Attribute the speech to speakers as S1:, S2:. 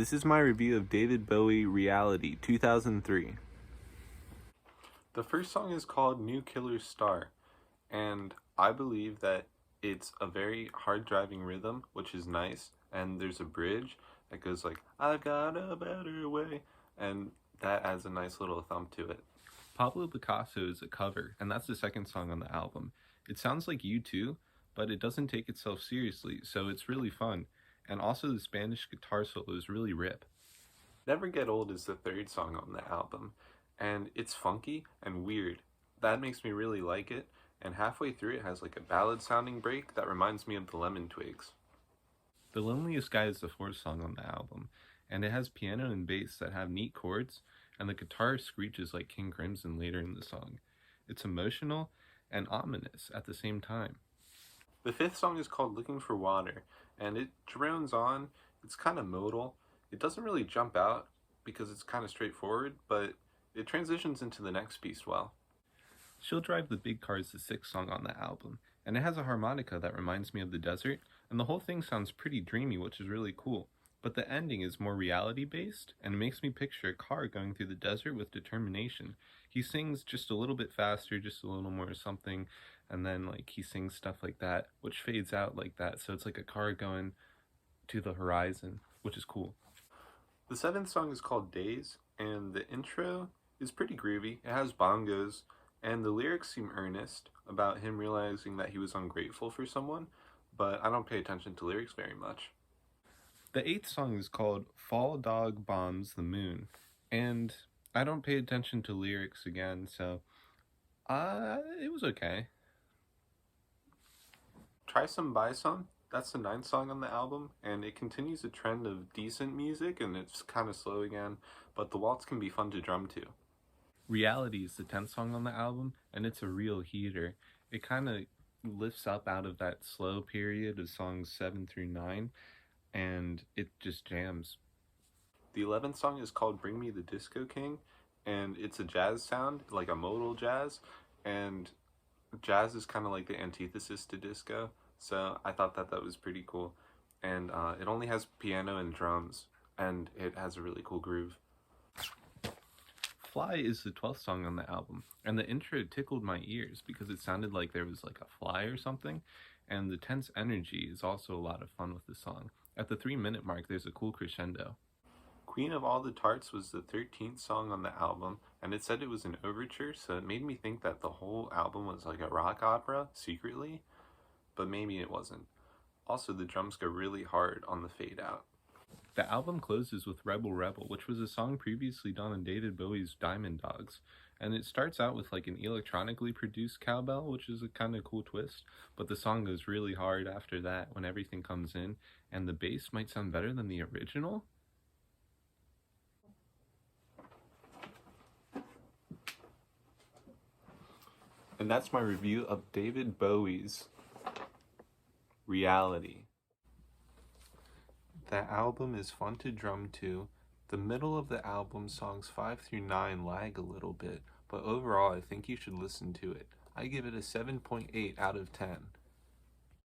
S1: This is my review of David Bowie Reality 2003. The first song is called New Killer Star, and I believe that it's a very hard driving rhythm, which is nice, and there's a bridge that goes like, I've got a better way, and that adds a nice little thump to it. Pablo Picasso is a cover, and that's the second song on the album. It sounds like U2, but it doesn't take itself seriously, so it's really fun. And also the Spanish guitar solo is really rip. Never Get Old is the third song on the album, and it's funky and weird. That makes me really like it, and halfway through it has like a ballad sounding break that reminds me of the Lemon Twigs. The Loneliest Guy is the fourth song on the album, and it has piano and bass that have neat chords, and the guitar screeches like King Crimson later in the song. It's emotional and ominous at the same time. The fifth song is called Looking for Water, and it drones on. It's kind of modal. It doesn't really jump out because it's kind of straightforward, but it transitions into the next piece well. She'll Drive the Big Car is the sixth song on the album, and it has a harmonica that reminds me of the desert, and the whole thing sounds pretty dreamy, which is really cool. But the ending is more reality-based, and it makes me picture a car going through the desert with determination. He sings just a little bit faster, just a little more something, and then like he sings stuff like that, which fades out like that, so it's like a car going to the horizon, which is cool. The seventh song is called Days, and the intro is pretty groovy. It has bongos, and the lyrics seem earnest about him realizing that he was ungrateful for someone, but I don't pay attention to lyrics very much. The eighth song is called Fall Dog Bombs the Moon, and I don't pay attention to lyrics again, so it was okay. Try Some Buy Some, that's the ninth song on the album, and it continues a trend of decent music, and it's kind of slow again, but the waltz can be fun to drum to. Reality is the 10th song on the album, and it's a real heater. It kind of lifts up out of that slow period of songs 7 through 9, and it just jams. The 11th song is called Bring Me the Disco King, and it's a jazz sound, like a modal jazz, and jazz is kind of like the antithesis to disco, so I thought that was pretty cool. And it only has piano and drums, and it has a really cool groove. Fly is the 12th song on the album, and the intro tickled my ears because it sounded like there was like a fly or something, and the tense energy is also a lot of fun with the song. At the 3-minute mark, there's a cool crescendo. Queen of All the Tarts was the 13th song on the album, and it said it was an overture, so it made me think that the whole album was like a rock opera, secretly, but maybe it wasn't. Also, the drums go really hard on the fade out. The album closes with Rebel Rebel, which was a song previously done on David Bowie's Diamond Dogs, and it starts out with like an electronically produced cowbell, which is a kind of cool twist, but the song goes really hard after that when everything comes in, and the bass might sound better than the original? And that's my review of David Bowie's Reality. The album is fun to drum to. The middle of the album, songs 5 through 9, lag a little bit, but overall I think you should listen to it. I give it a 7.8 out of 10.